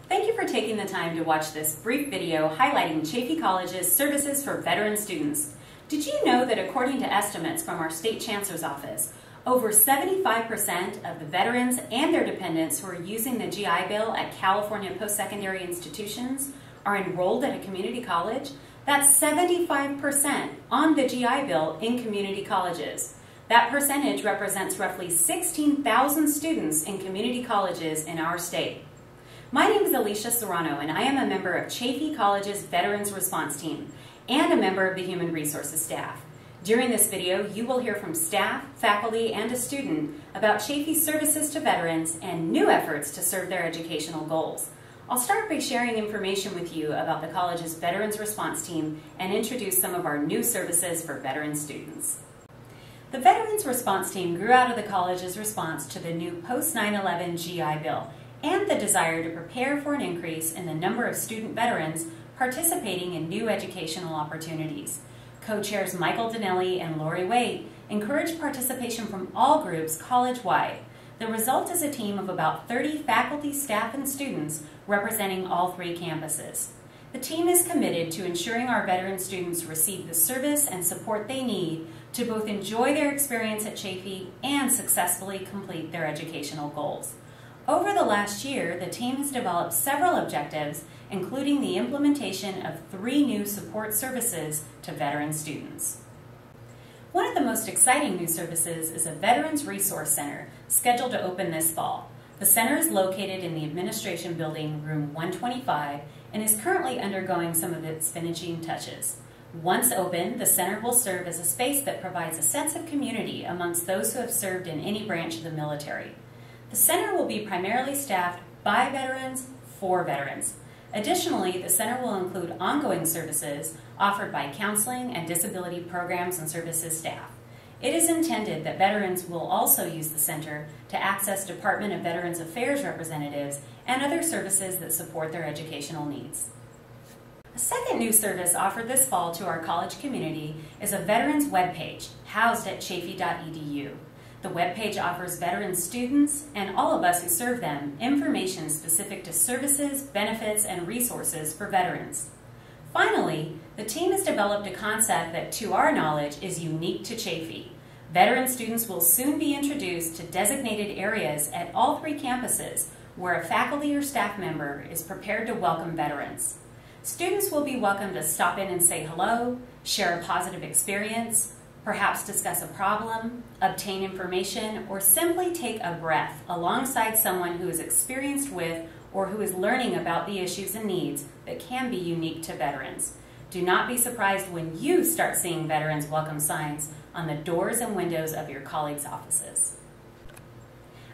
Thank you for taking the time to watch this brief video highlighting Chaffey College's services for veteran students. Did you know that according to estimates from our State Chancellor's Office, over 75% of the veterans and their dependents who are using the GI Bill at California post-secondary institutions are enrolled at a community college? That's 75% on the GI Bill in community colleges. That percentage represents roughly 16,000 students in community colleges in our state. My name is Alicia Serrano, and I am a member of Chaffey College's Veterans Response Team and a member of the Human Resources staff. During this video, you will hear from staff, faculty, and a student about Chaffey's services to veterans and new efforts to serve their educational goals. I'll start by sharing information with you about the college's Veterans Response Team and introduce some of our new services for veteran students. The Veterans Response Team grew out of the college's response to the new post-9/11 GI Bill and the desire to prepare for an increase in the number of student veterans participating in new educational opportunities. Co-chairs Michael Dinelli and Lori Waite encouraged participation from all groups college-wide. The result is a team of about 30 faculty, staff, and students representing all three campuses. The team is committed to ensuring our veteran students receive the service and support they need to both enjoy their experience at Chaffey and successfully complete their educational goals. Over the last year, the team has developed several objectives, including the implementation of 3 new support services to veteran students. One of the most exciting new services is a Veterans Resource Center scheduled to open this fall. The center is located in the Administration Building, room 125, and is currently undergoing some of its finishing touches. Once open, the center will serve as a space that provides a sense of community amongst those who have served in any branch of the military. The center will be primarily staffed by veterans for veterans. Additionally, the center will include ongoing services offered by counseling and disability programs and services staff. It is intended that veterans will also use the center to access Department of Veterans Affairs representatives and other services that support their educational needs. A second new service offered this fall to our college community is a veterans webpage housed at chaffey.edu. The webpage offers veteran students and all of us who serve them information specific to services, benefits, and resources for veterans. Finally, the team has developed a concept that, to our knowledge, is unique to Chaffey. Veteran students will soon be introduced to designated areas at all 3 campuses where a faculty or staff member is prepared to welcome veterans. Students will be welcome to stop in and say hello, share a positive experience, perhaps discuss a problem, obtain information, or simply take a breath alongside someone who is experienced with or who is learning about the issues and needs that can be unique to veterans. Do not be surprised when you start seeing veterans welcome signs on the doors and windows of your colleagues' offices.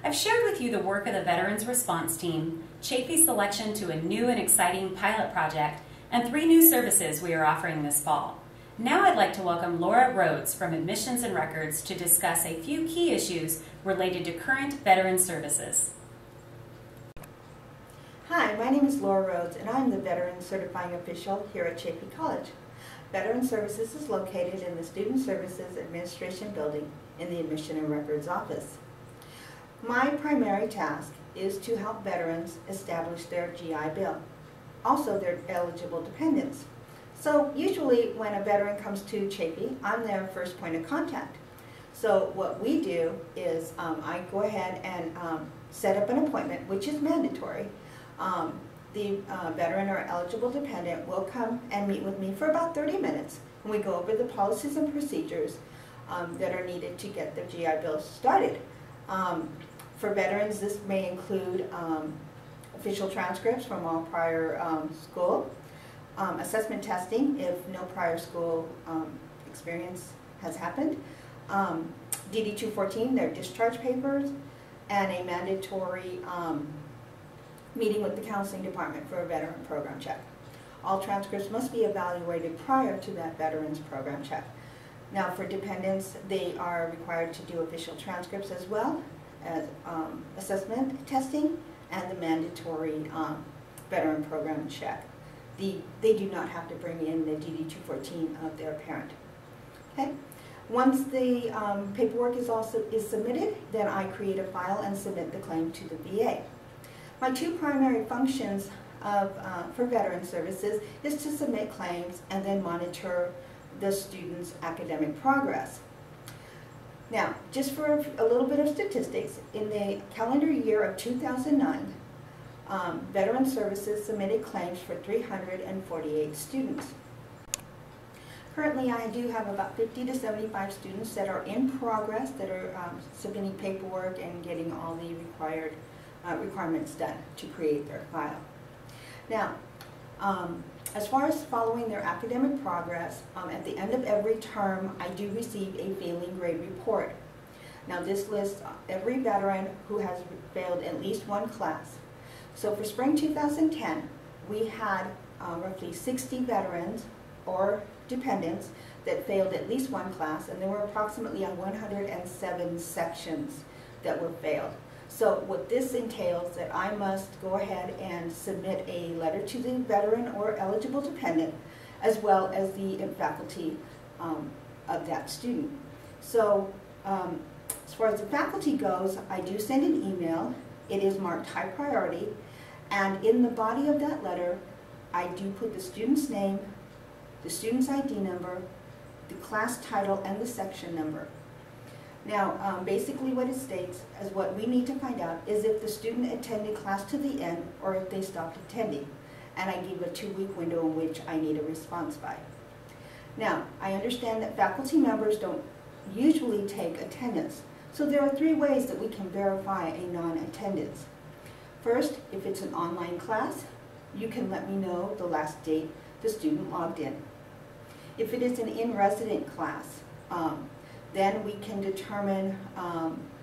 I've shared with you the work of the Veterans Response Team, Chaffey's selection to a new and exciting pilot project, and 3 new services we are offering this fall. Now I'd like to welcome Laura Rhodes from Admissions and Records to discuss a few key issues related to current veteran services. Hi, my name is Laura Rhodes, and I'm the Veteran Certifying Official here at Chaffey College. Veteran Services is located in the Student Services Administration Building in the Admission and Records Office. My primary task is to help veterans establish their GI Bill, also their eligible dependents. So usually when a veteran comes to Chaffey, I'm their first point of contact. So what we do is I go ahead and set up an appointment, which is mandatory. The veteran or eligible dependent will come and meet with me for about 30 minutes, and we go over the policies and procedures that are needed to get the GI Bill started. For veterans, this may include official transcripts from all prior school, assessment testing if no prior school experience has happened, DD 214, their discharge papers, and a mandatory meeting with the counseling department for a veteran program check. All transcripts must be evaluated prior to that veteran's program check. Now for dependents, they are required to do official transcripts as well as assessment testing and the mandatory veteran program check. They do not have to bring in the DD 214 of their parent. Okay. Once the paperwork is submitted, then I create a file and submit the claim to the VA. My 2 primary functions for Veteran Services is to submit claims and then monitor the student's academic progress. Now, just for a little bit of statistics, in the calendar year of 2009, Veteran Services submitted claims for 348 students. Currently, I do have about 50 to 75 students that are in progress, that are submitting paperwork and getting all the requirements done to create their file. Now, as far as following their academic progress, at the end of every term, I do receive a failing grade report. Now, this lists every veteran who has failed at least one class. So for spring 2010, we had roughly 60 veterans or dependents that failed at least one class, and there were approximately 107 sections that were failed. So what this entails that I must go ahead and submit a letter to the veteran or eligible dependent, as well as the faculty of that student. So as far as the faculty goes, I do send an email. It is marked high priority, and in the body of that letter, I do put the student's name, the student's ID number, the class title, and the section number. Now, basically what it states is what we need to find out is if the student attended class to the end or if they stopped attending. And I give a 2-week window in which I need a response by. Now, I understand that faculty members don't usually take attendance. So there are 3 ways that we can verify a non-attendance. First, if it's an online class, you can let me know the last date the student logged in. If it is an in-resident class, then we can determine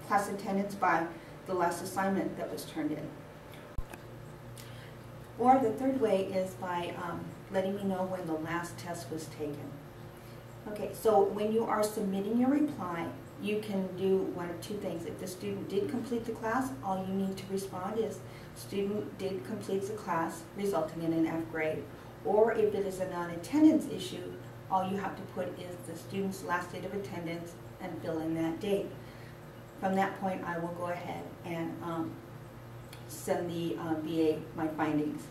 class attendance by the last assignment that was turned in. Or the 3rd way is by letting me know when the last test was taken. Okay, so when you are submitting your reply, you can do one of 2 things. If the student did complete the class, all you need to respond is student did complete the class, resulting in an F grade. Or if it is a non-attendance issue, all you have to put is the student's last date of attendance and fill in that date. From that point, I will go ahead and send the VA my findings.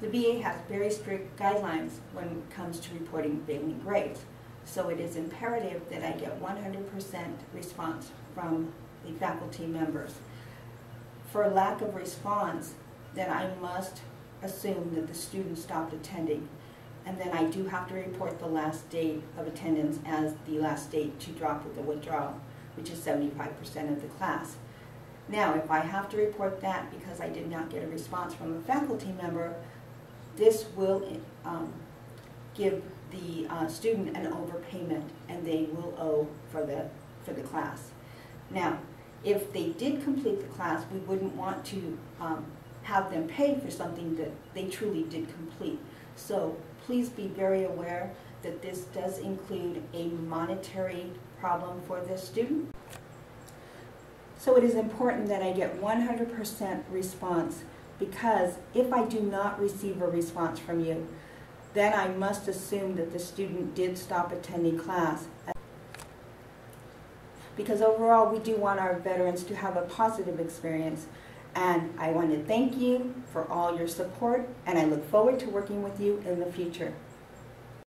The VA has very strict guidelines when it comes to reporting failing grades. So it is imperative that I get 100% response from the faculty members. For lack of response, then I must assume that the student stopped attending. And then I do have to report the last date of attendance as the last date to drop with the withdrawal, which is 75% of the class. Now, if I have to report that because I did not get a response from a faculty member, this will give the student an overpayment, and they will owe for the class. Now, if they did complete the class, we wouldn't want to have them pay for something that they truly did complete. So please be very aware that this does include a monetary problem for the student. So it is important that I get 100% response, because if I do not receive a response from you, then I must assume that the student did stop attending class. Because overall, we do want our veterans to have a positive experience. And I want to thank you for all your support, and I look forward to working with you in the future.